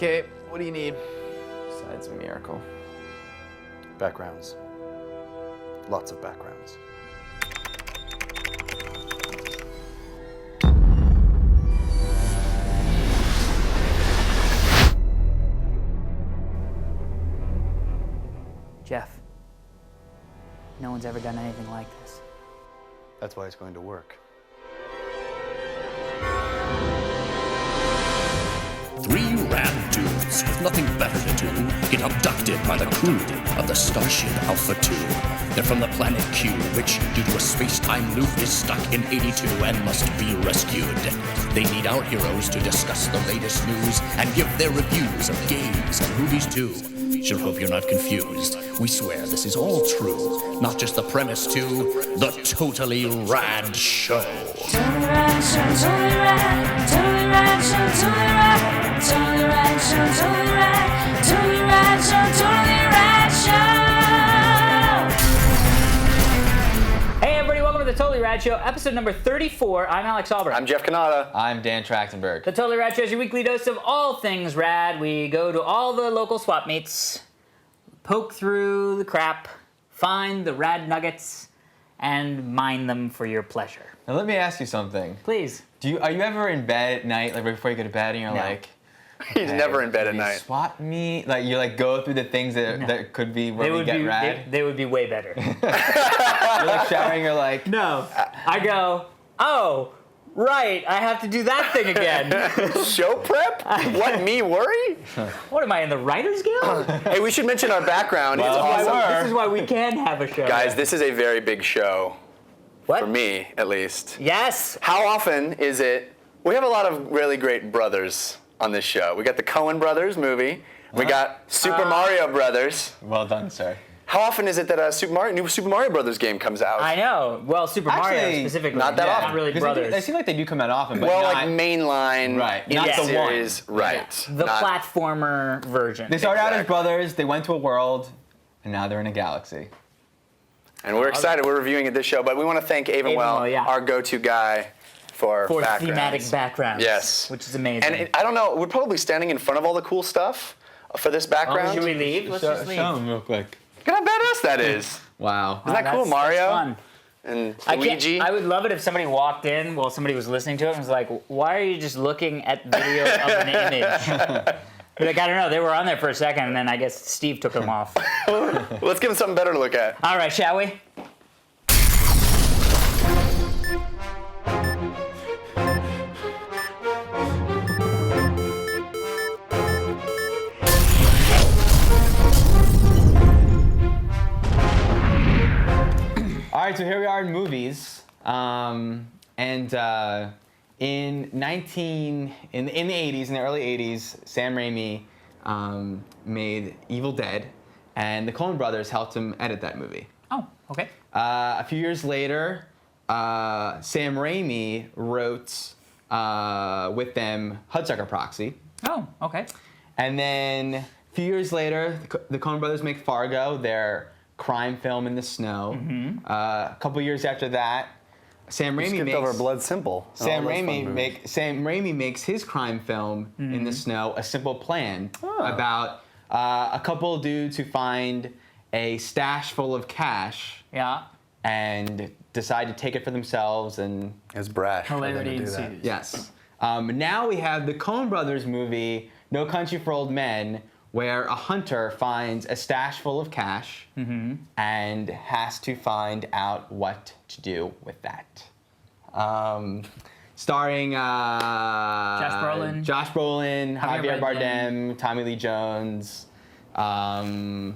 Okay, what do you need? Besides a miracle. Backgrounds. Lots of backgrounds. Jeff, no one's ever done anything like this. That's why it's going to work. Three rad dudes with nothing better to do get abducted by the crew of the starship Alpha 2. They're from the planet Q, which, due to a space-time loop, is stuck in 82 and must be rescued. They need our heroes to discuss the latest news and give their reviews of games and movies too. Sure hope you're not confused. We swear this is all true, not just the premise too. The Totally Rad Show. Totally rad show, totally rad, totally rad show, totally rad, totally rad show, totally rad, totally rad show, totally rad show. Hey everybody, welcome to the Totally Rad Show, episode number 34. I'm Alex Albert. I'm Jeff Canada. I'm Dan Trachtenberg. The Totally Rad Show is your weekly dose of all things rad. We go to all the local swap meets, poke through the crap, find the rad nuggets, and mine them for your pleasure. Now let me ask you something. Please. Are you ever in bed at night, like right before you go to bed, and you're No. like, He's never in bed at night. swap meet? Like you like go through the things that could be where we get rad. They would be way better. You're like showering, you're like, No. I go, oh, right, I have to do that thing again. Show prep? What, me worry? What am I, in the Writers Guild? Hey, we should mention our background. It's Well, awesome. This is why we can have a show. Guys, this is a very big show. What? For me, at least. Yes. How often is it? We have a lot of really great brothers on this show. We got the Coen Brothers movie. We got Super Mario Brothers. well done, sir. How often is it that a new Super Mario Brothers game comes out? I know. Well, Super Mario Actually, specifically. not that often. Not really 'Cause brothers. They seem like they do come out often, but well, not, like mainline, Right, in not the series, one. right? The Not- platformer version. They started out as Exactly. brothers, they went to a world, and now they're in a galaxy. And we're excited. We're reviewing it this show, but we want to thank Avonwell, Avonwell, yeah. our go-to guy for backgrounds. thematic backgrounds. Yes. Which is amazing. And I don't know, we're probably standing in front of all the cool stuff for this background. Should we leave? Let's just leave. Show them real quick. Look at how badass that is. Wow. Isn't that cool, That's Mario? fun. And I can't- Luigi? I would love it if somebody walked in while somebody was listening to it and was like, why are you just looking at video of an image? Be like, I don't know, they were on there for a second and then I guess Steve took them off. Let's give him something better to look at. All right, shall we? All right, so here we are in movies, in the 80s, in the early 80s, Sam Raimi made Evil Dead, and the Coen Brothers helped him edit that movie. Oh, okay. A few years later, Sam Raimi wrote with them Hudsucker Proxy, Oh, okay. and then a few years later, the Coen Brothers make Fargo, their crime film in the snow. A couple years after that, Sam Raimi makes Blood Simple. Sam Raimi makes his crime film in the snow, A Simple Plan, about a couple of dudes who find a stash full of cash Yeah. and decide to take it for themselves. And It's brash. for them to Hilarity do that. ensues. yes, now we have the Coen Brothers movie, No Country for Old Men, where a hunter finds a stash full of cash and has to find out what to do with that. Starring Josh Brolin, Javier Bardem, Tommy Lee Jones, and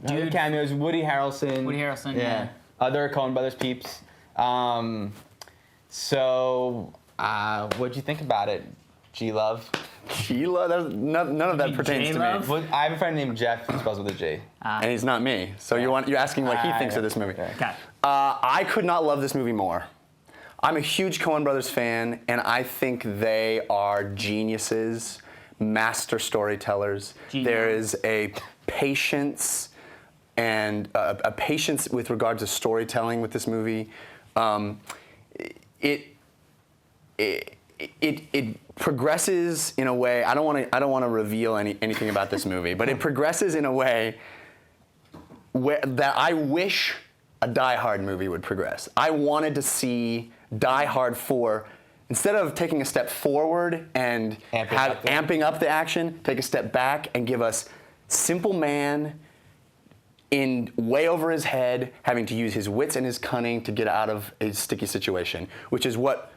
other cameos, Woody Harrelson. Yeah. Other Coen Brothers peeps. So, what'd you think about it, G-Love? Sheila? None of that mean pertains to me. J-Love? Well, I have a friend named Jeff who spells with a J. And he's not me. So you're asking what he thinks of this movie. Okay. I could not love this movie more. I'm a huge Coen Brothers fan, and I think they are geniuses, master storytellers. Genius. There is a patience and a patience with regard to storytelling with this movie. it progresses in a way. I don't want to reveal anything about this movie, but it progresses in a way that I wish a Die Hard movie would progress. I wanted to see Die Hard 4, instead of taking a step forward and amping up the action, take a step back and give us simple man in way over his head, having to use his wits and his cunning to get out of a sticky situation, which is what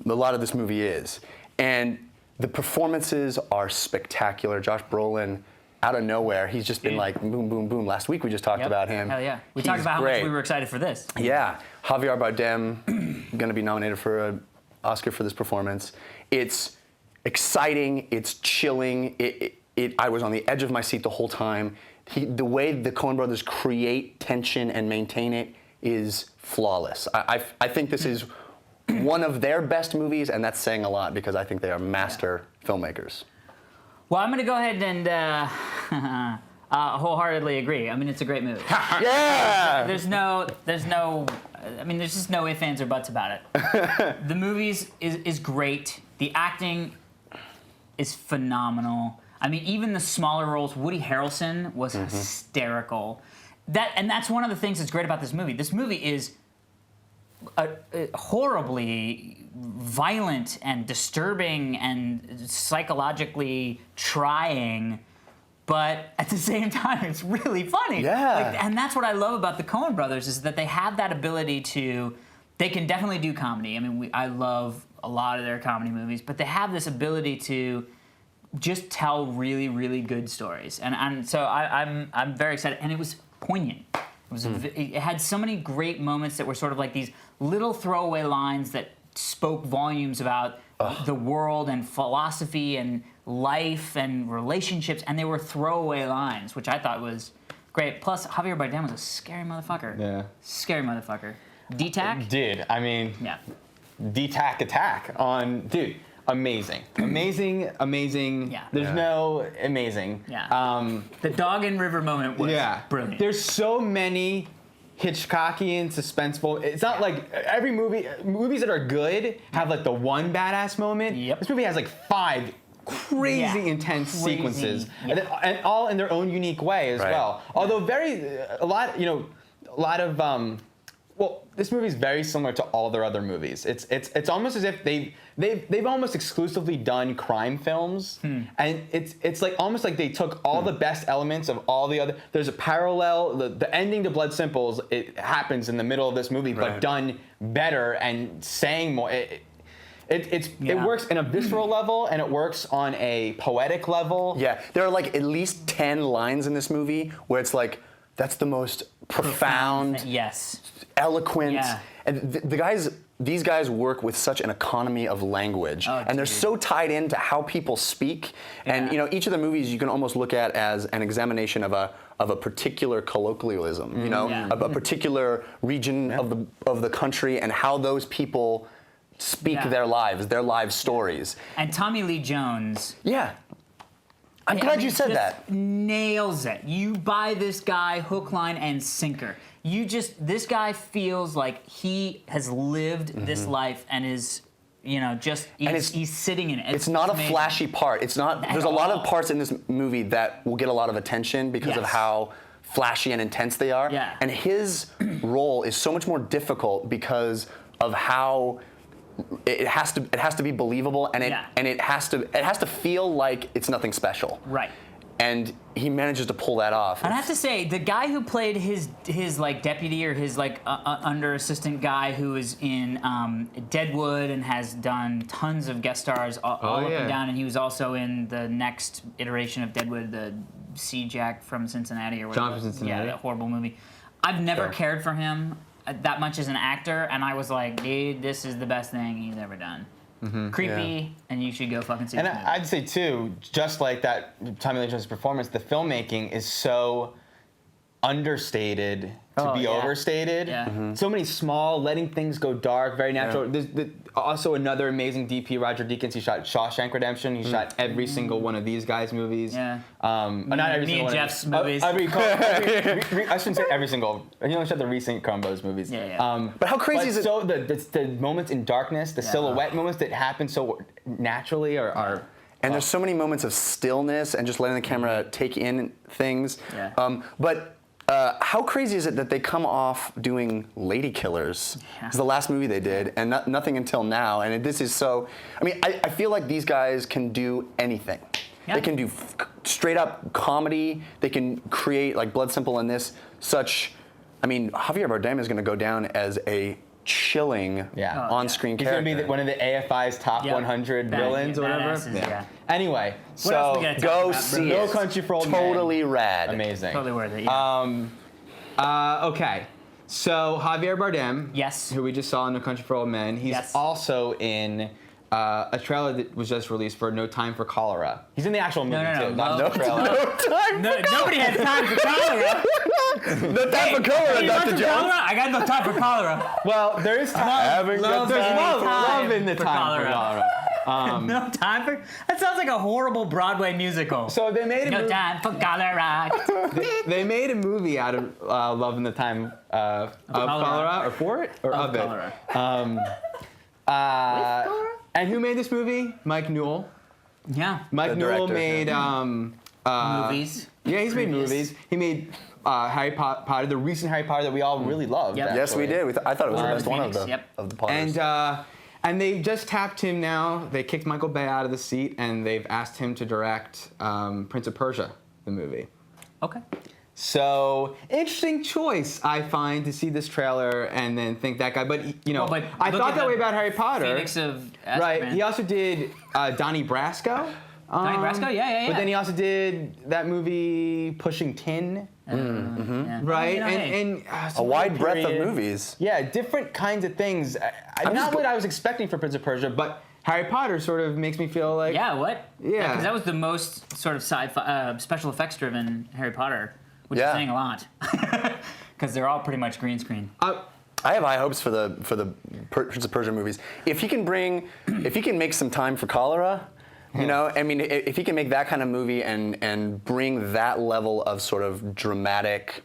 a lot of this movie is. And the performances are spectacular. Josh Brolin, out of nowhere, he's just been like boom, boom, boom. Last week we just talked about him. Hell yeah. We talked about how much we were excited for this. Yeah. Javier Bardem, going to be nominated for an Oscar for this performance. It's exciting. It's chilling. I was on the edge of my seat the whole time. The way the Coen brothers create tension and maintain it is flawless. I think this is one of their best movies, and that's saying a lot because I think they are master filmmakers. Well, I'm going to go ahead and wholeheartedly agree. I mean, it's a great movie. Yeah! There's just no ifs, ands, or buts about it. The movie is great. The acting is phenomenal. I mean, even the smaller roles, Woody Harrelson was hysterical. That's one of the things that's great about this movie. This movie is horribly violent and disturbing and psychologically trying, but at the same time, it's really funny. Yeah. And that's what I love about the Coen brothers is that they have that ability to. They can definitely do comedy. I mean, I love a lot of their comedy movies, but they have this ability to just tell really, really good stories. And so I'm very excited. And it was poignant. It had so many great moments that were sort of like these little throwaway lines that spoke volumes about the world and philosophy and life and relationships, and they were throwaway lines, which I thought was great. Plus, Javier Bardem was a scary motherfucker. Yeah. Scary motherfucker. D-Tac? Dude, I mean, Yeah. D-Tac attack on, dude, amazing. Amazing. Yeah. There's no amazing. Yeah. The dog in river moment was brilliant. There's so many Hitchcockian, suspenseful. It's not like every movies that are good have like the one badass moment. Yep. This movie has like 5 crazy intense sequences, and all in their own unique way as well. Although a lot of well, this movie is very similar to all their other movies. It's almost as if they've almost exclusively done crime films, and it's like almost like they took all the best elements of all the other. There's a parallel. The ending to Blood Simples, it happens in the middle of this movie, but done better and saying more. It works in a visceral level, and it works on a poetic level. Yeah, there are like at least 10 lines in this movie where it's like, that's the most profound, eloquent, and these guys work with such an economy of language, and they're so tied into how people speak. And each of the movies you can almost look at as an examination of a particular colloquialism, a particular region of the country, and how those people speak their life stories. And Tommy Lee Jones. Yeah. I'm glad you said that. Nails it. You buy this guy hook, line, and sinker. This guy feels like he has lived this life and is, he's sitting in it. It's not a flashy part. It's not. There's a lot of parts in this movie that will get a lot of attention because of how flashy and intense they are. Yeah. And his role is so much more difficult because of how it has to be believable, and it has to feel like it's nothing special. Right. And he manages to pull that off. And I have to say, the guy who played his like deputy or his like under assistant guy who is in Deadwood and has done tons of guest stars all up and down, and he was also in the next iteration of Deadwood, the C. Jack from Cincinnati or whatever. John from Cincinnati. Yeah, that horrible movie. I've never cared for him that much as an actor, and I was like, dude, this is the best thing he's ever done. Creepy, and you should go fucking see it. And I'd say too, just like that Tommy Lee Jones' performance, the filmmaking is so understated to be yeah. overstated. Yeah. So many small, letting things go dark, very natural. Yeah. There's also another amazing DP, Roger Deakins. He shot Shawshank Redemption. He shot every single one of these guys' movies. Yeah. Not every Me single and one. Jeff's movies. I shouldn't say every single. He only shot the recent Crumbo's movies. Yeah. But how crazy is it? So the moments in darkness, the silhouette moments that happen so naturally are And there's so many moments of stillness and just letting the camera take in things. Yeah. But how crazy is it that they come off doing Lady Killers? Yeah. It's the last movie they did, and nothing until now. And this is so. I mean, I feel like these guys can do anything. Yeah. They can do straight up comedy. They can create like Blood Simple and this such. I mean, Javier Bardem is going to go down as a chilling Yeah. on-screen He's gonna character. be one of the AFI's top Yep. 100 Bad- villains or whatever. badasses, yeah. Anyway, What else we so gotta talk Go about, see No it. Country for Old Men. Totally rad. Amazing. Totally worth it. Yeah. Okay, so Javier Bardem, Yes. who we just saw in No Country for Old Men, he's Yes. also in a trailer that was just released for No Time for Cholera. He's in the actual movie no, too, not no. the trailer. Nobody has time for cholera. No time for cholera, You want Dr. some Jones. cholera? I got no time for cholera. Well, there is time. Having love good There's time. love in the for time for cholera. cholera. No time for. That sounds like a horrible Broadway musical. So they made a no movie. time for cholera. They made a movie out of Love in the Time of Cholera, or for it, or of it. Cholera. And who made this movie? Mike Newell. Yeah. Mike The Newell director, made Movies. Yeah, he's made Previous. movies. He made Harry Potter, the recent Harry Potter that we all really loved. Yep. Yes, we actually. did. I thought it was the Order of best the one of Phoenix, the yep. of the Potters. And they just tapped him now. They kicked Michael Bay out of the seat, and they've asked him to direct Prince of Persia, the movie. Okay. So interesting choice, I find, to see this trailer and then think that guy. But you know, Well, but I look thought at that the way about Harry Potter. Phoenix of Right. Azkaban. He also did Donnie Brasco. Donnie Brasco? Yeah. But then he also did that movie Pushing Tin, Yeah. right? You know, hey. And A some wide other breadth of period. movies. Yeah, different kinds of things. I'm Not just what I was expecting for Prince of Persia, but Harry Potter sort of makes me feel like Yeah, what? Yeah. Because that was the most sort of sci-fi, special effects driven Harry Potter, which Yeah. is saying a lot. Because they're all pretty much green screen. I have high hopes for the Prince of Persia movies. If he can make some time for cholera, you know, I mean, if he can make that kind of movie and bring that level of sort of dramatic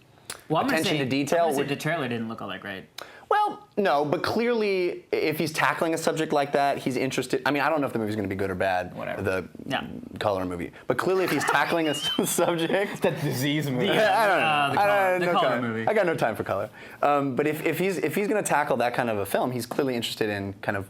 Well, I'm gonna attention say, to detail. I'm gonna say would- the trailer didn't look all that great. Well, no, but clearly, if he's tackling a subject like that, he's interested. I mean, I don't know if the movie's going to be good or bad, Whatever. the Yeah. cholera movie. But clearly, if he's tackling a subject, that disease movie. I don't know. The no cholera time. movie. I got no time for color. But if he's going to tackle that kind of a film, he's clearly interested in kind of.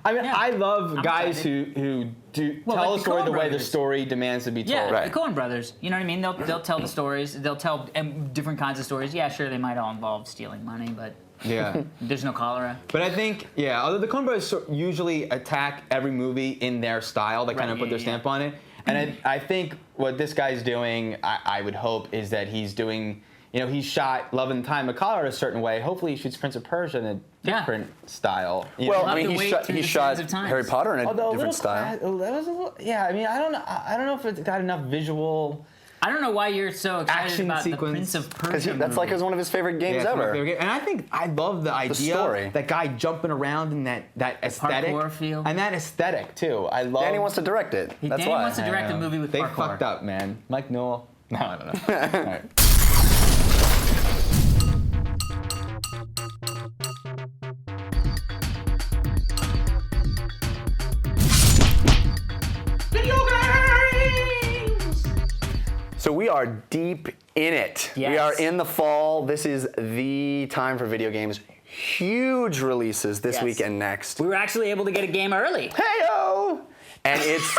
I mean, Yeah. I love I'm guys excited. who do Well, tell like a the story Coen the way the brothers. story demands to be told. Yeah, Right. the Coen brothers. You know what I mean? They'll tell the stories. They'll tell different kinds of stories. Yeah, sure, they might all involve stealing money, but Yeah. there's no cholera. But I think, yeah, although the Coen brothers usually attack every movie in their style, they kind of Right, put their yeah. stamp on it. And I think what this guy's doing, I would hope, is that he's doing, you know, he shot Love and Time of Cholera a certain way. Hopefully he shoots Prince of Persia in a Yeah. different style. you Well, know? I mean, to he wait shot, through he the shot sands of times. Harry Potter in a Although different style. that was a little, yeah, I mean, I don't know if it's got enough visual I don't know why you're so excited Action about sequence. the Prince of Because Persia that's like movie. one of his favorite games Yeah, it's my ever. favorite game. And I think I love the idea, story. that guy jumping around in that aesthetic, parkour feel. and that aesthetic too. I love. Danny wants to direct it. That's Danny why. wants to direct a movie with They parkour. fucked up, man. Mike Newell. No, I don't know. All right. So we are deep in it. We Yes. are in the fall. This is the time for video games. Huge releases this Yes. week and next. We were actually able to get a game early. Heyo! And it's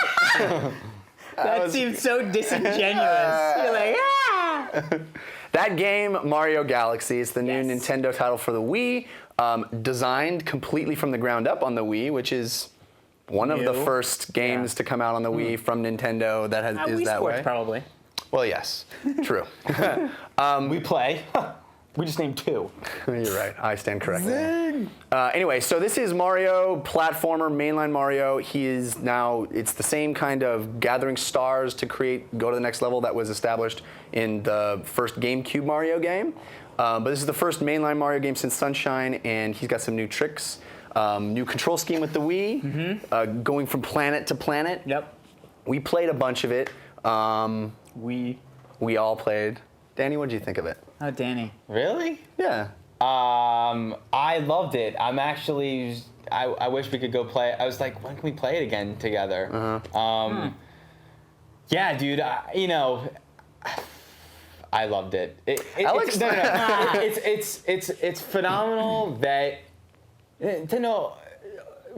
That seems so disingenuous. You're like, ah! that game, Mario Galaxy. It's the new Yes. Nintendo title for the Wii, designed completely from the ground up on the Wii, which is one of the New. first games to come out on the Wii from Nintendo is Wii that Sports, way. probably. Well, yes, true. We play. We just named 2. You're right. I stand corrected. Anyway, so this is Mario, platformer, mainline Mario. He is now, it's the same kind of gathering stars to go to the next level that was established in the first GameCube Mario game. But this is the first mainline Mario game since Sunshine, and he's got some new tricks. New control scheme with the Wii, going from planet to planet. Yep. We played a bunch of it. We all played. Danny, what did you think of it? Oh, Danny. Really? Yeah. I loved it. I'm actually. I wish we could go play. I was like, when can we play it again together? Yeah, dude. I loved it. Alex? It's phenomenal that Nintendo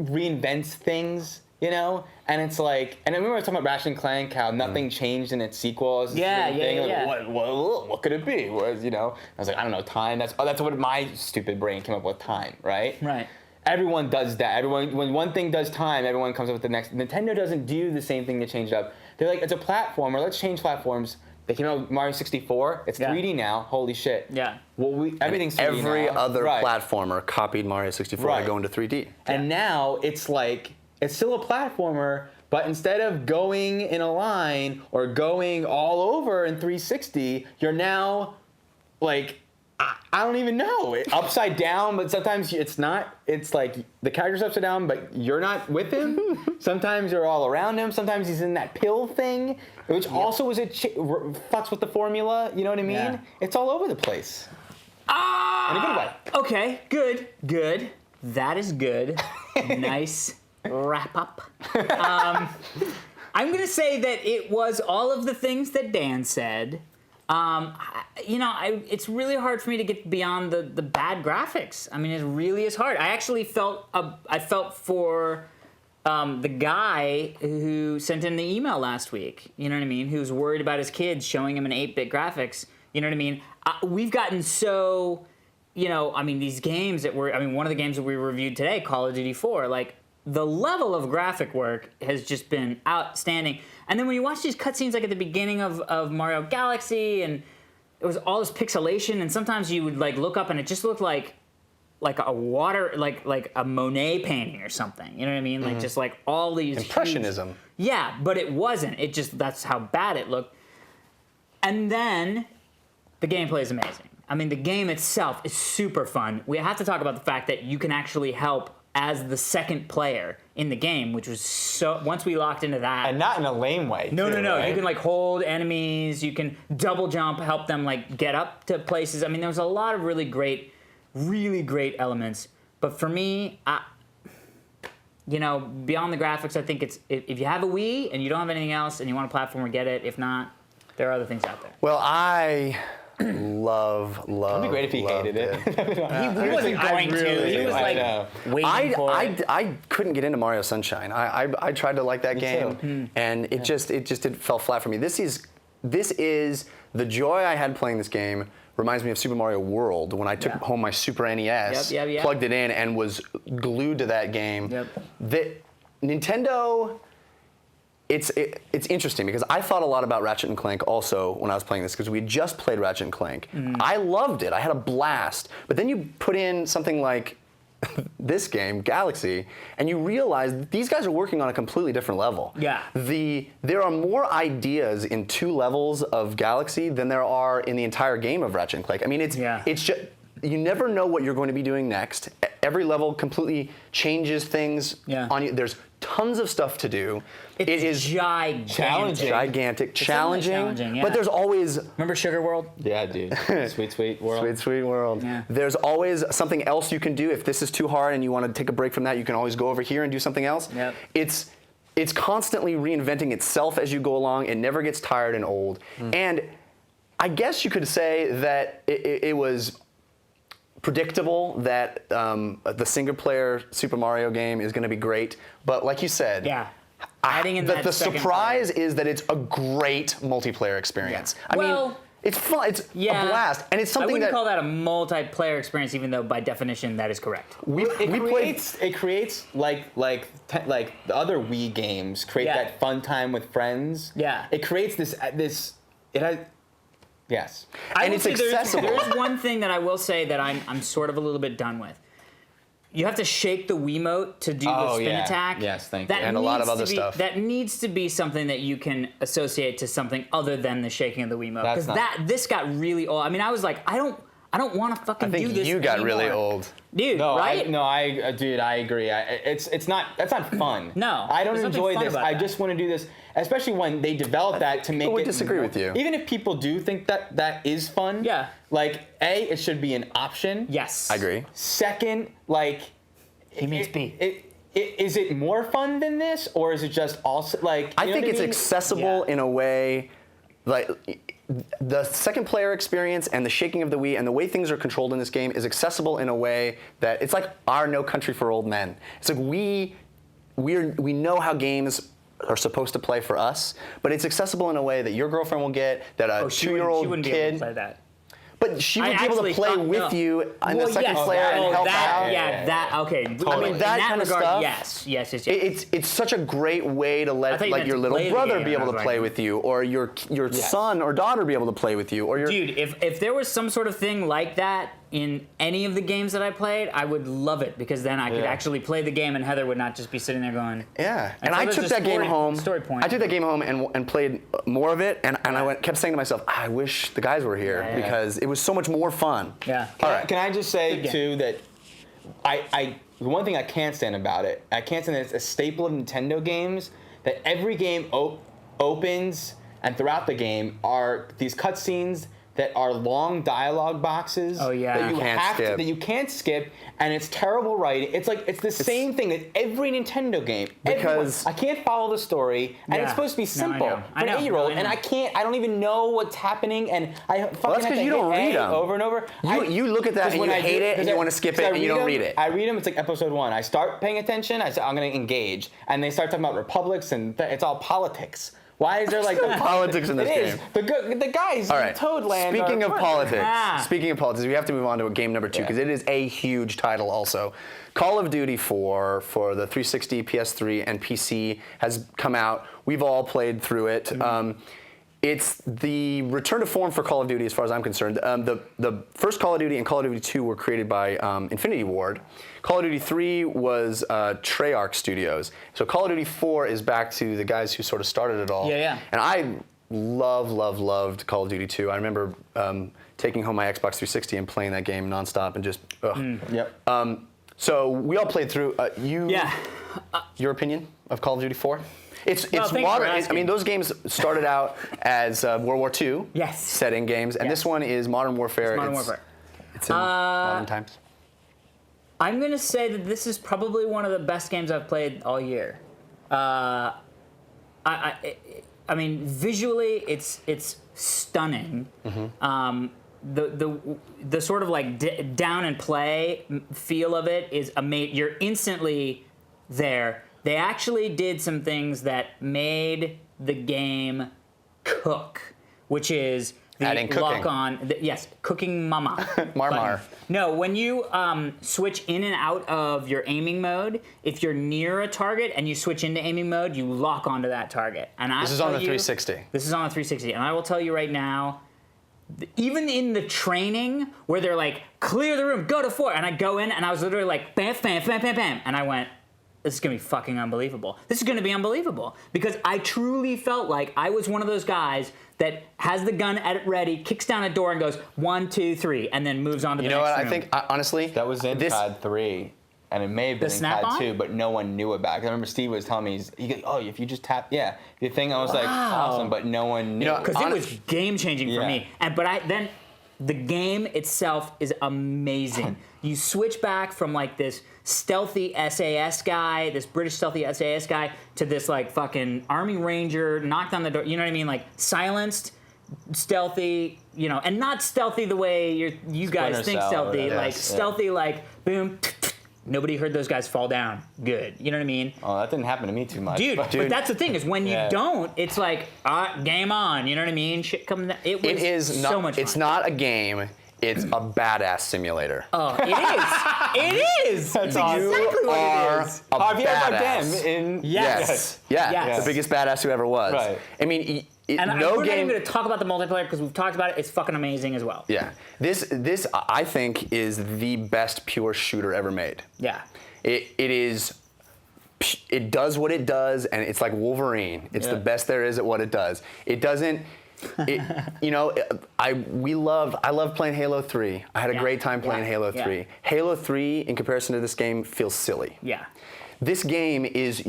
reinvents things. And it's like, and I remember I was talking about Ratchet and Clank, how nothing changed in its sequels. Yeah. What could it be? I was like, I don't know, time. That's what my stupid brain came up with, time, right? Right. Everyone does that. When one thing does time, everyone comes up with the next. Nintendo doesn't do the same thing to change it up. They're like, it's a platformer. Let's change platforms. They came out with Mario 64. It's 3D now. Holy shit. Yeah. Well, everything's 3D Every now. other Right. platformer copied Mario 64 to go into 3D. And now it's like, it's still a platformer, but instead of going in a line or going all over in 360, you're now like, I don't even know, upside down, but sometimes it's not. It's like the character's upside down, but you're not with him. Sometimes you're all around him. Sometimes he's in that pill thing, which also is fucks with the formula. You know what I mean? Yeah. It's all over the place. In a good way. Okay, good. That is good. Nice wrap up. I'm going to say that it was all of the things that Dan said. It's really hard for me to get beyond the bad graphics. I mean, it really is hard. I actually felt for the guy who sent in the email last week, you know what I mean, who's worried about his kids showing him an 8-bit graphics, you know what I mean? We've gotten so, these games one of the games that we reviewed today, Call of Duty 4, like, the level of graphic work has just been outstanding. And then when you watch these cutscenes, like at the beginning of Mario Galaxy, and it was all this pixelation, and sometimes you would like look up and it just looked like a water, like a Monet painting or something. You know what I mean? Like just like all these Impressionism. Yeah, but it wasn't. That's how bad it looked. And then the gameplay is amazing. I mean, the game itself is super fun. We have to talk about the fact that you can actually help as the second player in the game, which was so, once we locked into that. And not in a lame way. No. Right? You can like hold enemies, you can double jump, help them like get up to places. I mean, there was a lot of really great elements. But for me, beyond the graphics, I think it's, if you have a Wii and you don't have anything else and you want a platformer, get it. If not, there are other things out there. Well, I love. It'd be great if he hated it. He wasn't going to. He was like waiting for it. I couldn't get into Mario Sunshine. I tried to like that game, and it fell flat for me. This is the joy I had playing this game. Reminds me of Super Mario World when I took home my Super NES, plugged it in, and was glued to that game. Nintendo. It's interesting because I thought a lot about Ratchet and Clank also when I was playing this, because we had just played Ratchet and Clank. I loved it. I had a blast. But then you put in something like this game, Galaxy, and you realize these guys are working on a completely different level. Yeah. There are more ideas in 2 levels of Galaxy than there are in the entire game of Ratchet and Clank. I mean, it's just, you never know what you're going to be doing next. Every level completely changes things on you. There's tons of stuff to do. It is gigantic, challenging, yeah. But there's always... Remember Sugar World? Yeah, dude. Sweet world. Sweet world. Yeah. There's always something else you can do. If this is too hard and you want to take a break from that, you can always go over here and do something else. Yep. It's constantly reinventing itself as you go along. It never gets tired and old. And I guess you could say that it was predictable that the single-player Super Mario game is going to be great, but like you said, adding in that the second surprise player is that it's a great multiplayer experience. I mean, it's fun. It's a blast, and it's something I wouldn't that call that a multiplayer experience, even though by definition that is correct. It creates like the other Wii games create that fun time with friends. Yeah. It creates this. It has. Yes. I And will it's say there's- accessible. There's one thing that I will say that I'm sort of a little bit done with. You have to shake the Wiimote to do the spin attack. Yes, thank That you. And a lot of needs other to be- stuff. That needs to be something that you can associate to something other than the shaking of the Wiimote. That's Because not- this got really old. I mean, I was like, I don't want to fucking I think do this you got really anymore. old. Dude, No, right? dude, I agree. It's not. That's not fun. No, I don't there's nothing enjoy fun this. about I that. just want to do this, especially when they develop that to make people would it. disagree with you. Even if people do think that is fun. Yeah. Like it should be an option. Yes. I agree. Second, like. He means B. Is it more fun than this, or is it just also like? I you know think what it's mean? accessible Yeah. in a way, like the second player experience and the shaking of the Wii and the way things are controlled in this game is accessible in a way that it's like our No Country for Old Men. It's like we know how games are supposed to play for us, but it's accessible in a way that your girlfriend will get, that a She 2-year-old wouldn't be able to kid. play that. But she would I be able to actually play thought- with no. you in the second yes. player and help that, out. Yeah, that, okay. I mean, that in kind of regard, stuff. Yes. It's such a great way to I let thought you like meant your to little play the brother game, be and I able to was play like- with you, or your son or daughter be able to play with you, or your Dude, if there was some sort of thing like that in any of the games that I played, I would love it because then I could Yeah. actually play the game and Heather would not just be sitting there going, Yeah, and so I there's took a that game home. story point. I took that game home and played more of it, and kept saying to myself, I wish the guys were here Yeah. because it was so much more fun. Yeah. All right. Can I just say Good game. too that the one thing I can't stand about it, I can't stand that it's a staple of Nintendo games that every game opens and throughout the game are these cutscenes that are long dialogue boxes. Oh, yeah. that you You can't have skip. that you can't skip, and it's terrible writing. It's like it's the same thing that every Nintendo game. Because- I can't follow the story, and Yeah. it's supposed to be No, I simple know. for an 8-year-old, No, I and know. I can't. I don't even know what's happening, and I fucking that's have 'cause to you don't hit read A 'em. over and over. You look at that 'cause and when you I hate do- it and 'cause you I- wanna skip 'cause it I and you don't them- read it. I read them. It's like episode 1. I start paying attention. I say I'm going to engage, and they start talking about republics, and it's all politics. Why is there like politics in this It is. game. The guys All in right. Toadland. Speaking of politics, Ah. we have to move on to game number 2 because Yeah. it is a huge title. Also, Call of Duty 4 for the 360, PS3, and PC has come out. We've all played through it. Mm-hmm. It's the return to form for Call of Duty, as far as I'm concerned. The first Call of Duty and Call of Duty 2 were created by Infinity Ward. Call of Duty 3 was Treyarch Studios. So Call of Duty 4 is back to the guys who sort of started it all. Yeah. And I loved Call of Duty 2. I remember taking home my Xbox 360 and playing that game nonstop and just ugh. Yep. So we all played through. Yeah. Your opinion of Call of Duty 4? It's thanks for modern. I asking. mean, those games started out as World War II Yes. setting games, and this Yes. one is Modern Warfare. Modern Warfare. It's in modern times. I'm going to say that this is probably one of the best games I've played all year. I mean, visually, it's stunning. The sort of like down and play feel of it is amazing. You're instantly there. They actually did some things that made the game cook, which is the Adding cooking. lock on. Yes, cooking mama. Marmar. button. No, when you switch in and out of your aiming mode, if you're near a target and you switch into aiming mode, you lock onto that target. And This is on the 360. This is on the 360, and I will tell you right now, even in the training where they're like, clear the room, go to 4, and I go in and I was literally like, bam, bam, bam, bam, bam, and I went, this is gonna be fucking unbelievable. This is gonna be unbelievable because I truly felt like I was one of those guys that has the gun at it ready, kicks down a door and goes 1, 2, 3, and then moves on to the You know next what? room. I think honestly, That was in this. COD 3, and it may have been The in snap-on? COD 2, but no one knew about it. I remember Steve was telling me, he goes, oh, if you just tap, the thing, I was like, awesome, but no one knew. know, because it was game changing for Yeah. me. Then the game itself is amazing. You switch back from like this stealthy SAS guy, this British stealthy SAS guy, to this like fucking Army Ranger, knocked on the door. You know what I mean? Like silenced, stealthy, and not stealthy the way you guys Splinter think Cell or stealthy. whatever. Like Yes, yeah. stealthy, like boom. Nobody heard those guys fall down. Good. You know what I mean? Oh, that didn't happen to me too much. Dude, but- but that's the thing is when you Yeah. don't, it's like game on. You know what I mean? Shit comes. It was It is not. so much fun. It's not a game. It's a badass simulator. Oh, it is. It is. That's awesome. exactly what are it is. a Javier badass. Bardem in Yes. Yeah, Yes. the biggest badass who ever was. Right. I mean, And no we're not game. even going to talk about the multiplayer because we've talked about it. It's fucking amazing as well. Yeah, this I think is the best pure shooter ever made. Yeah. It does what it does, and it's like Wolverine. It's the best there is at what it does. It doesn't. I love playing Halo 3. I had a great time playing Halo 3. Yeah. Halo 3, in comparison to this game, feels silly. Yeah. This game is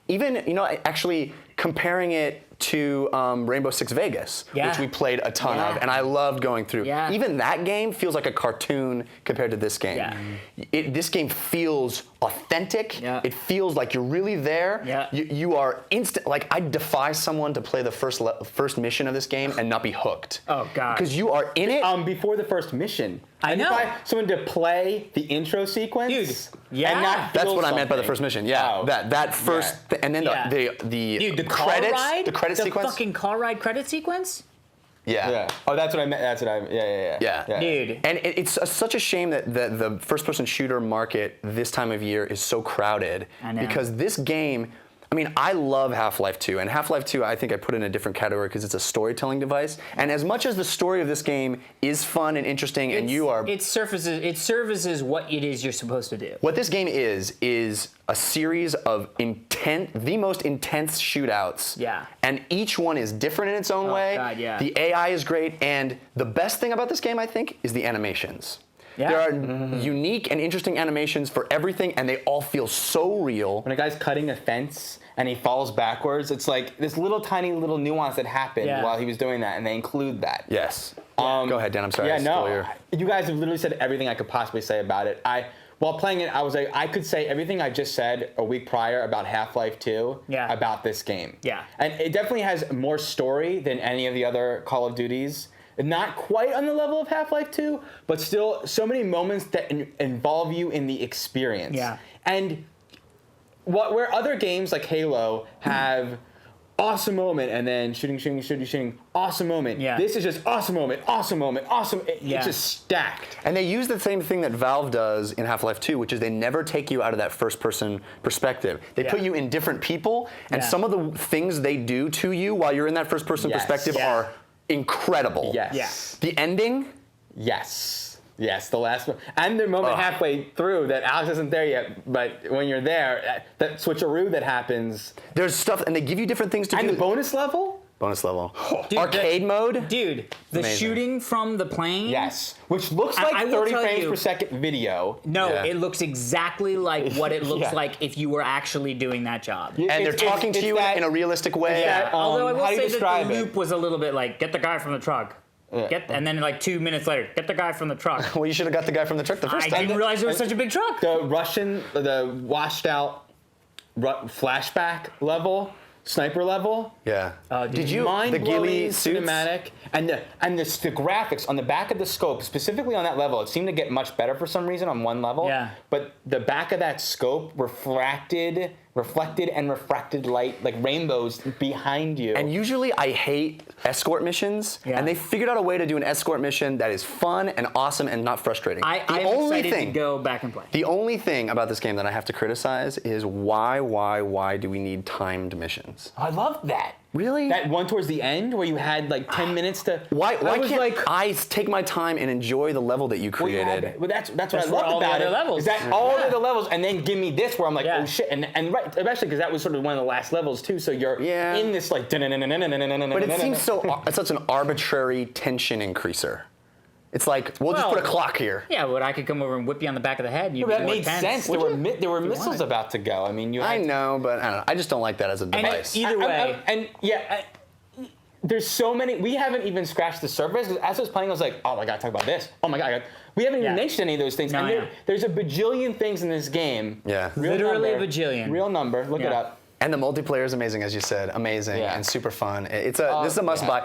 even actually comparing it to Rainbow Six Vegas, Yeah. which we played a ton Yeah. of, and I loved going through. Yeah. Even that game feels like a cartoon compared to this game. Yeah. This game feels authentic. Yeah. It feels like you're really there. Yeah. You are instant. Like, I defy someone to play the first mission of this game and not be hooked. Oh, God. Because you are in it. Before the first mission. I know. Someone to play the intro sequence. Dude, yeah. And not That's feel what I meant by the something. first mission. Yeah, Oh. that first, and then Yeah. the Dude, the car credits, ride? the credit sequence. fucking car ride credit sequence? Yeah. Yeah. Oh, that's what I meant. That's what I. Yeah. Dude. And it's such a shame that the first-person shooter market this time of year is so crowded. I know. Because this game, I mean, I love Half-Life 2, and Half-Life 2 I think I put in a different category because it's a storytelling device. And as much as the story of this game is fun and interesting, and you are... It services what it is you're supposed to do. What this game is a series of the most intense shootouts. Yeah. And each one is different in its own way. God, yeah. The AI is great, and the best thing about this game, I think, is the animations. Yeah. There are unique and interesting animations for everything, and they all feel so real. When a guy's cutting a fence and he falls backwards, it's like this little tiny little nuance that happened Yeah. while he was doing that, and they include that. Yes. Go ahead, Dan. I'm sorry. Yeah, I stole no. your... You guys have literally said everything I could possibly say about it. While playing it, I was like, I could say everything I just said a week prior about Half-Life 2 about this game. Yeah. And it definitely has more story than any of the other Call of Duties. Not quite on the level of Half-Life 2, but still so many moments that involve you in the experience. Yeah. And where other games like Halo have awesome moment and then shooting, awesome moment. Yeah. This is just awesome moment. It's just stacked. And they use the same thing that Valve does in Half-Life 2, which is they never take you out of that first-person perspective. They put you in different people, and some of the things they do to you while you're in that first-person perspective are incredible. Yes. The ending? Yes, the last one. And the moment halfway through that Alex isn't there yet, but when you're there, that switcheroo that happens. There's stuff, and they give you different things to And do. the bonus level? Bonus level. Dude, Arcade mode? Dude, the Amazing. shooting from the plane? Yes. Which looks I like will 30 tell frames you- per second video. No, Yeah. it looks exactly like what it looks Yeah. like if you were actually doing that job. And they're talking to you in a realistic way. Yeah. Although I will how do you say that describe the it? loop was a little bit like, get the guy from the truck. And then like 2 minutes later, get the guy from the truck. Well, you should have got the guy from the truck the first I time. didn't realize it was such a big truck. The washed out flashback level, sniper level. Yeah. Did you the ghillie mind-blowing suits? cinematic and the graphics on the back of the scope, specifically on that level, it seemed to get much better for some reason on one level. Yeah. But the back of that scope reflected and refracted light like rainbows behind you. And usually I hate escort missions, and they figured out a way to do an escort mission that is fun and awesome and not frustrating. I'm excited to go back and play. The only thing about this game that I have to criticize is why do we need timed missions? I loved that. Really? That one towards the end where you had like 10 minutes to. Why was can't like, I take my time and enjoy the level that you well, you created? had- Well, that's what I That's loved all the about other it. levels. Is that all of the levels, and then give me this where I'm like, Yeah. oh shit, and right, especially because that was sort of one of the last levels too. So you're in this like. But But it seems it's such an arbitrary tension increaser. It's like, we'll just Well, put a clock here. Yeah, but I could come over and whip you on the back of the head and you'd be That more made tense. sense. There were missiles about to go. I mean, you. I Had know, but I don't know. I just don't like that as a device. either way. There's so many. We haven't even scratched the surface. As I was playing, I was like, oh, I gotta talk about this. Oh my god, we haven't even mentioned any of those things. No, and I know. there's a bajillion things in this game. Yeah. Literally a bajillion. Real number. Look it Yeah. up. And the multiplayer is amazing, as you said. Amazing Yeah. and super fun. This is a must buy.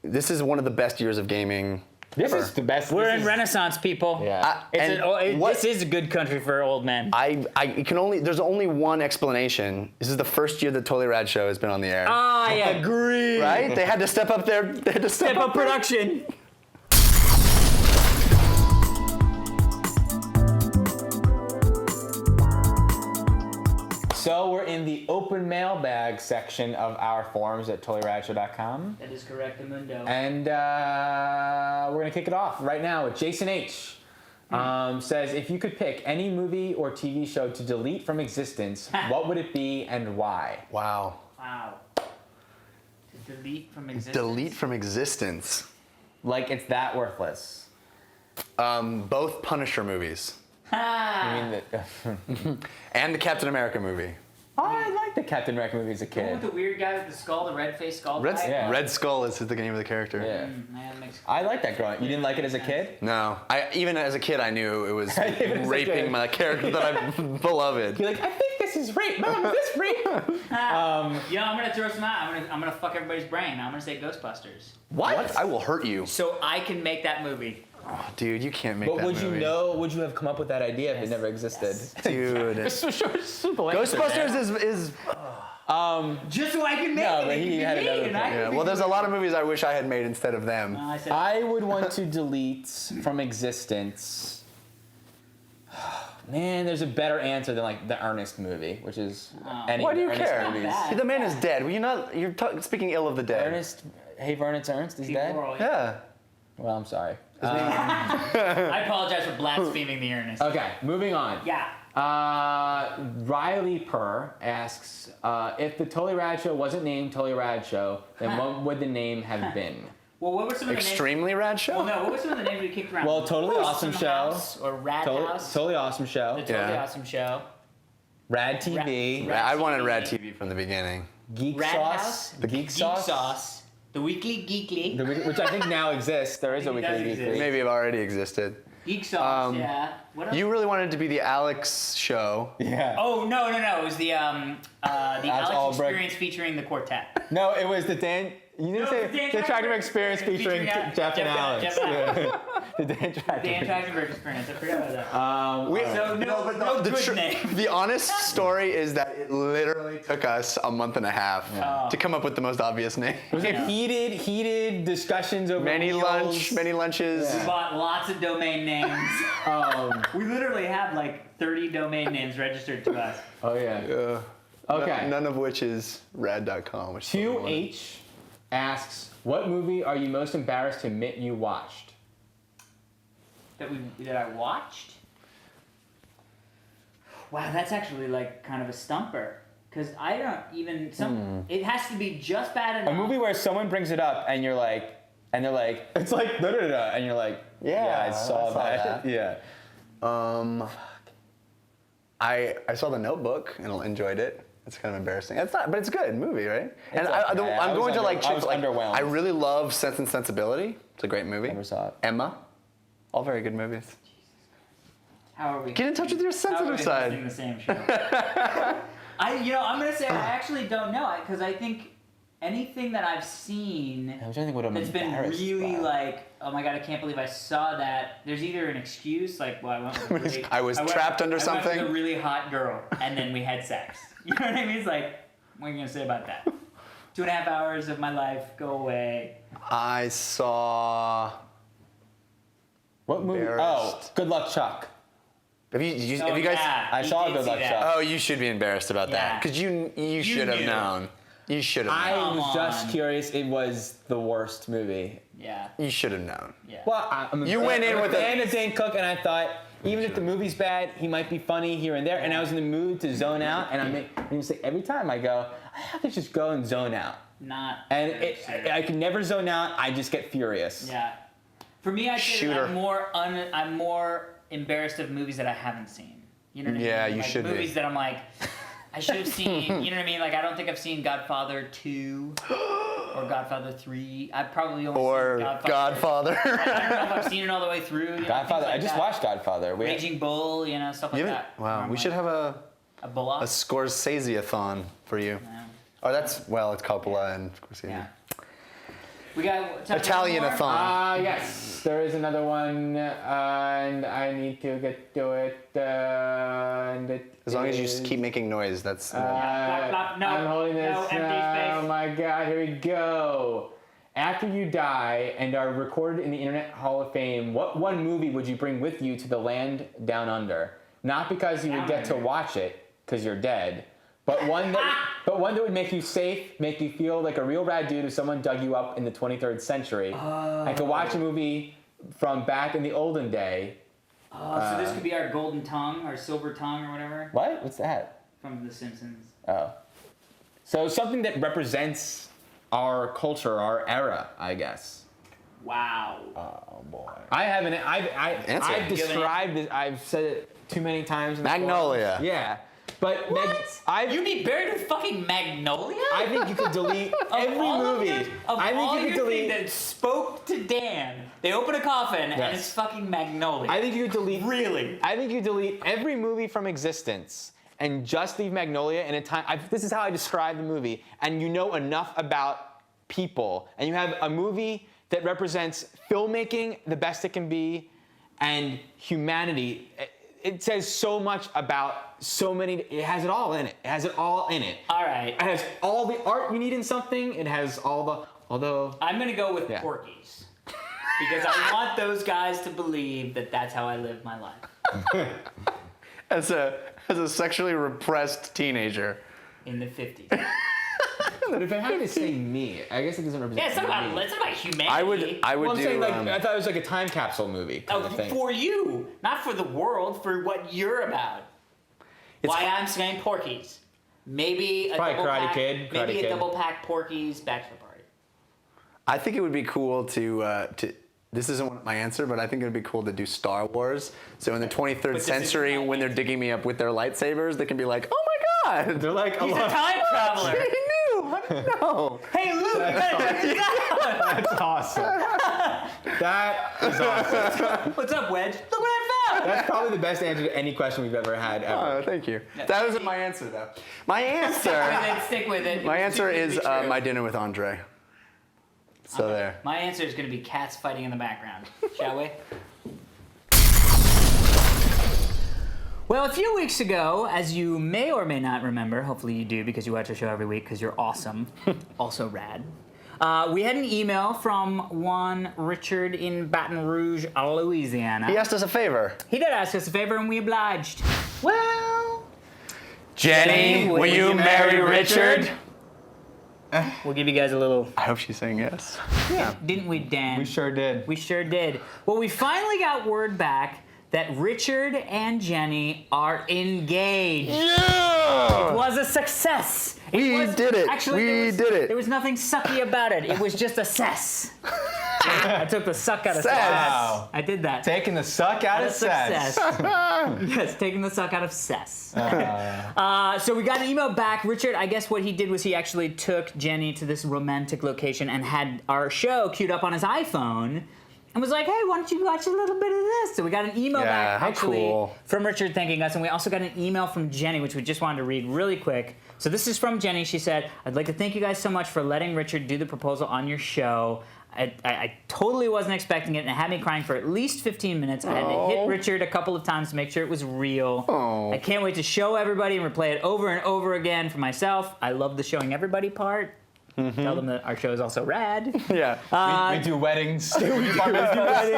This is one of the best years of gaming. This ever. is the best. We're this in is- Renaissance, people. Yeah. This is a good country for old men. There's only one explanation. This is the first year the Totally Rad show has been on the air. I agree. Right? They had to step up their. They had to step, Step up production. So we're in the open mailbag section of our forums at totallyradshow.com. That is correct, Mundo. And we're going to kick it off right now with Jason H. Says, if you could pick any movie or TV show to delete from existence, what would it be and why? Wow. Wow. To delete from existence. Delete from existence. Like, it's that worthless. Both Punisher movies. I mean, And the Captain America movie. I liked the Captain America movie as a The one with kid. the weird guy with the skull, the red-faced skull Red, guy? Yeah. Red Skull is the name of the character. Yeah. That makes I liked that growing. You didn't like it as a kid? No, even as a kid, I knew it was Even as a raping kid. my character that I beloved. You're like, I think this is rape. Mom, is this rape? Yo, I'm gonna throw some out. I'm gonna fuck everybody's brain. I'm gonna say Ghostbusters. What? I will hurt you, So I can make that movie. dude. You can't make But that would movie. you know? Would you have come up with that idea if it Yes. never existed? Dude? It's so short, simple answer, Ghostbusters man. is Just so I can make No, it. but It he can be had made, another and I point. can yeah. be Well, there's a good. lot of movies I wish I had made instead of them. I said, I would want to delete from existence. Man, there's a better answer than like the Ernest movie, which is any Why do you Ernest care? movies. bad. The man is dead. Well, you're speaking ill of the dead. Ernest, hey Ernest is Steve dead. Laurel. Yeah. Well, I'm sorry. I apologize for blaspheming the Ernest. Okay, moving on. Yeah. Riley Purr asks, if the Totally Rad Show wasn't named Totally Rad Show, then what would the name have been? Well, what were some of the names? Extremely rad show. Well, no. What were some of the names we kicked around? Well, Totally Awesome Awesome Show. House or Rad House. Totally Awesome Show. The Totally Yeah. Awesome Show. Rad TV. Rad I wanted TV. Rad TV from the beginning. Geek Rad Sauce. House. The Geek Sauce. The Weekly Geekly. Which I think now exists. There is a It Weekly does Geekly. exist. Maybe it already existed. Geek Sauce. Um, Yeah. What else? You really wanted it to be the Alex show. Yeah. Oh no! It was the Alex Albrecht. Experience featuring the Quartet. No, it was the Dan. You didn't No, say the Dan the Trachtenberg Trachtenberg Experience featuring featuring Jeff and Alex. Jeff and Yeah. The Dan Dan Trachtenberg. Trachtenberg Experience. I forgot about that. We, So no the, good name. the honest story is that it literally took us a month and a half to come up with the most obvious name. It was like heated discussions over Many meals. lunches. We bought lots of domain names. We literally have like 30 domain names registered to us. Oh yeah. Okay. None of which is rad.com. Which is what we wanted. 2H asks, what movie are you most embarrassed to admit you watched? That I watched. Wow, that's actually like kind of a stumper. Cause I don't even It has to be just bad enough. A movie where someone brings it up and you're like, and they're like, it's like da da da, and you're like, yeah, I saw that. Yeah. I saw The Notebook and enjoyed it. It's kind of embarrassing. It's not, but it's a good movie, right? And okay. I'm going to like I was underwhelmed. I really love Sense and Sensibility. It's a great movie. Never saw it. Emma, all very good movies. How are we? Get in touch with your How are we sensitive side. hosting the same show? I'm gonna say I actually don't know because I think anything that I've seen I'm trying to think what I'm that's been embarrassed really by. like, oh my god, I can't believe I saw that. There's either an excuse like, well, I went with a really, I was trapped under I went something. with a really hot girl, and then we had sex. You know what I mean? It's like, what are you gonna say about that? 2.5 hours of my life go away. I saw. What movie? Oh, Embarrassed. Good Luck Chuck. Have you guys? Yeah, I you saw did Good see Luck that. Chuck. Oh, you should be embarrassed about that Yeah. because you should have knew. known. You should have I known. was just on. curious. It was the worst movie. Yeah. You should have known. Yeah. Well, I'm You went in with a a- fan of Dane Cook, and I thought even if the movie's bad, he might be funny here and there. And I was in the mood to zone out, and every time I go, I have to just go and zone out. Not. And serious. I can never zone out. I just get furious. Yeah. For me, I'd say that Shooter. I'm more embarrassed of movies that I haven't seen. You know what I mean? Yeah, you like should be. movies that I'm like, I should have seen. You know what I mean? Like I don't think I've seen Godfather 2 or Godfather 3. I've probably only Or seen Godfather. I don't know if I've seen it all the way through. You know, Godfather. things like I just that. watched Godfather. Raging Bull, you know, stuff like You haven't- that. wow, Where I'm we should like, have a bull a off. Scorsese-a-thon for you. Yeah. Oh, it's Coppola and Scorsese. Yeah. We got time for Italian-a-thon. one more? Yes, there is another one, and I need to get to it. And it As long as you is- just keep making noise, that's. Flop, flop. No, I'm holding this. no, empty space. Oh my God! Here we go. After you die and are recorded in the Internet Hall of Fame, what one movie would you bring with you to the land down under? Not because you would Down get to under. watch it, because you're dead, but one that would make you safe, make you feel like a real rad dude if someone dug you up in the 23rd century. I could watch a movie from back in the olden day. So this could be our golden tongue, our silver tongue, or whatever. What? What's that? From The Simpsons. Oh. So something that represents our culture, our era, I guess. Wow. Oh boy. I've described it. I've said it too many times. In the Magnolia. forums. Yeah. But You'd be buried with fucking Magnolia? I think you could delete every movie. I think you could delete that spoke to Dan. They open a coffin and it's fucking Magnolia. I think you could delete. Really? I think you delete every movie from existence and just leave Magnolia in a time. This is how I describe the movie, and you know enough about people, and you have a movie that represents filmmaking the best it can be, and humanity. It says so much about so many. It has it all in it. It has it all in it. All right. It has all the art you need in something. It has all the. Although I'm gonna go with Porky's because I want those guys to believe that that's how I live my life. As a sexually repressed teenager. In the 50s. But if I had to say me, I guess it doesn't represent. Yeah, it's not about humanity. I would Well, I'm do. saying, like, I thought it was like a time capsule movie kind of thing. For you, not for the world, for what you're about. Why I'm saying Porky's. Maybe a Probably double Karate pack. Kid, Maybe Karate a Kid. double pack Porky's bachelor party. I think it would be cool to. This isn't my answer, but I think it would be cool to do Star Wars. So in the 23rd century, when they're digging me up with their lightsabers, they can be like, "Oh my God!" They're like, He's a time traveler. He knew. I didn't know. Hey Luke, you gotta check this out. That's awesome. That is awesome. What's up, Wedge? Look what I found. That's probably the best answer to any question we've ever had ever. Oh, thank you. That wasn't my answer, though. My answer. Stick with it. My answer It's is too good to be My true. Dinner with Andre. So there. My answer is going to be cats fighting in the background. Shall we? Well, a few weeks ago, as you may or may not remember, hopefully you do because you watch our show every week because you're awesome, also rad. We had an email from one Richard in Baton Rouge, Louisiana. He asked us a favor. He did ask us a favor and we obliged. Well, Jenny, will you marry Richard? we'll give you guys a little... I hope she's saying yes. Yeah. Didn't we, Dan? We sure did. We sure did. Well, we finally got word back that Richard and Jenny are engaged. Yeah! It was a success. We did it. Actually, We did it. There was nothing sucky about it. It was just a cess. I took the suck out of Cess. Cess. Wow. I did that. Taking the suck out of Success. Sess. Yes, taking the suck out of Cess. So we got an email back. Richard, I guess what he did was he actually took Jenny to this romantic location and had our show queued up on his iPhone and was like, hey, why don't you watch a little bit of this? So we got an email back how actually cool. from Richard thanking us, and we also got an email from Jenny, which we just wanted to read really quick. So this is from Jenny. She said, I'd like to thank you guys so much for letting Richard do the proposal on your show. I totally wasn't expecting it, and it had me crying for at least 15 minutes. I had to hit Richard a couple of times to make sure it was real. Oh. I can't wait to show everybody and replay it over and over again for myself. I love the showing everybody part. Tell them that our show is also rad. Yeah. We do weddings. They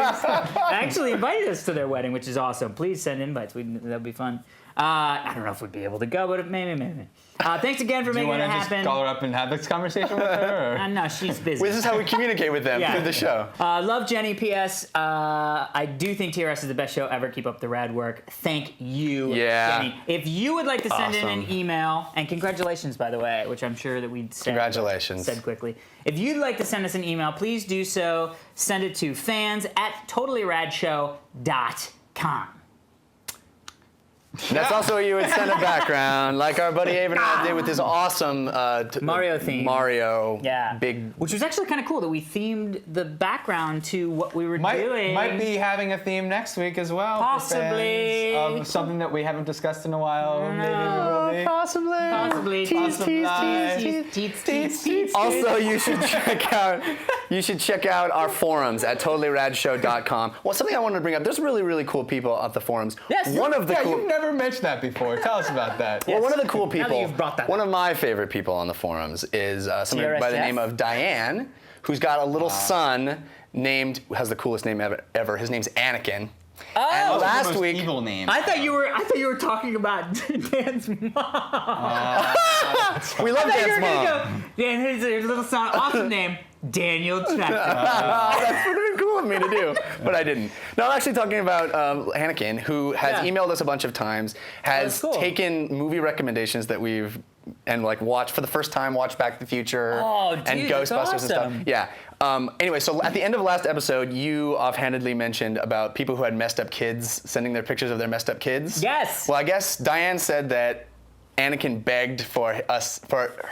actually invited us to their wedding, which is awesome. Please send invites. That'd be fun. I don't know if we'd be able to go, but maybe. Thanks again for Do you making want it to just happen. call her up and have this conversation with her? Or? No, she's busy. This is how we communicate with them Yeah. through the show. Love Jenny. P.S. I do think TRS is the best show ever. Keep up the rad work. Thank you, Yeah. Jenny. If you would like to send in an Awesome. email, and congratulations, by the way, which I'm sure that we'd Congratulations. said quickly. If you'd like to send us an email, please do so. Send it to fans@totallyradshow.com. That's also what you would send a background, like our buddy Abe and I did with this awesome Mario theme. Mario big. Which was actually kind of cool that we themed the background to what we were doing. Might be having a theme next week as well. for Possibly. fans of something that we haven't discussed in a while. Maybe we will be. Possibly. Tease. Also, you should check out our forums at totallyradshow.com. Well, something I wanted to bring up. There's really, really cool people at the forums. Yes. One of the Yeah, cool. you've never mentioned that before. Tell us about that. Well, one of the cool Now that people, you've brought that one up. of my favorite people on the forums is someone by the TRS name of Diane, who's got a little son has the coolest name ever. His name's Anakin. Oh, And what's last the most week- evil name? I thought you were talking about Dan's mom. We love I thought you Dan's were mom. gonna go. Dan, here's a little sound awesome name, Daniel Tractor. That would have been cool of me to do, but I didn't. No, I'm actually talking about Anakin, who has Yeah. emailed us a bunch of times, has That's cool. taken movie recommendations that we've and like watched for the first time, watched Back to the Future Oh, dude, and that's Ghostbusters and stuff. awesome. Yeah. Anyway, so at the end of last episode, you offhandedly mentioned about people who had messed up kids sending their pictures of their messed up kids. Yes. Well, I guess Diane said that Anakin begged for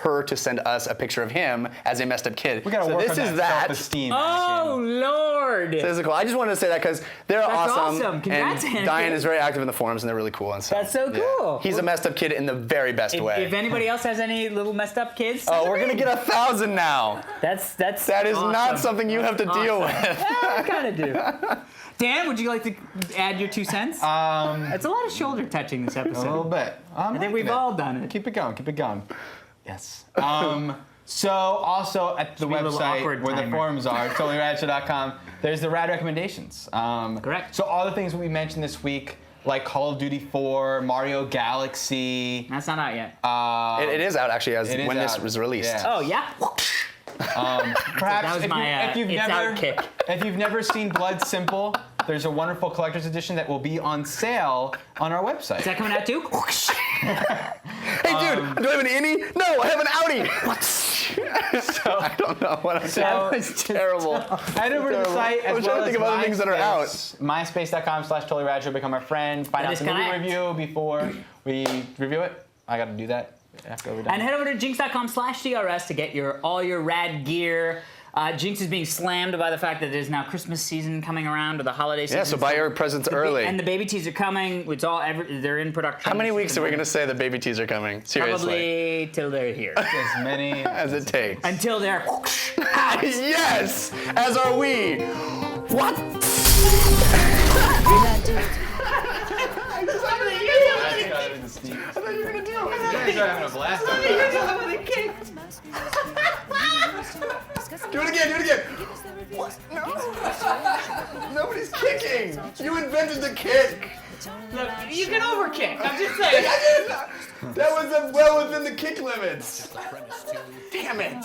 her to send us a picture of him as a messed up kid. We gotta so work this on is that that. self-esteem. Oh Lord. Physical. I just wanted to say that because they're That's awesome. awesome. Congrats, and Anakin. Diane is very active in the forums, and they're really cool and stuff. That's so cool. He's a messed up kid in the very best way. If anybody else has any little messed up kids, Oh, send we're them gonna in. get 1,000 now. That's That is not awesome. something you have to That's deal awesome. with. Yeah, I kind of do. Dan, would you like to add your 2 cents? It's a lot of shoulder touching this A little episode. bit. I think we've all done it. Keep it going. Keep it going. Yes. So also at the be a little website awkward where the timer. forums are, totallyradshow.com, there's the rad recommendations. Correct. So all the things we mentioned this week, like Call of Duty 4, Mario Galaxy. That's not out yet. It is out actually as It is when this out. was released. Yeah. Oh yeah. Perhaps That was if, my if you've it's never out kick. if you've never seen Blood Simple, there's a wonderful collector's edition that will be on sale on our website. Is that coming out too? Hey dude, do I have an innie? No, I have an outie. So I don't know what I'm saying. That was just terrible. Head over to the Terrible. site I as was well trying to think as of other things that are out. myspace.com/totallyradshow. Become our friend. Find That out is the movie correct. review before we review it. I got to do that after we're done. And head over to jinx.com/DRS to get all your rad gear. Jinx is being slammed by the fact that there's now Christmas season coming around or the holiday season. Yeah, so buy your presents early. And the baby tees are coming. It's all they're in production. How many weeks are we gonna say the baby tees are coming? Seriously. Probably till they're here. as many As it takes. Until they're Yes! As are we! What? Do it again! What? No! Nobody's kicking! You invented the kick! Look, you can overkick. I'm just saying. That was well within the kick limits! Damn it!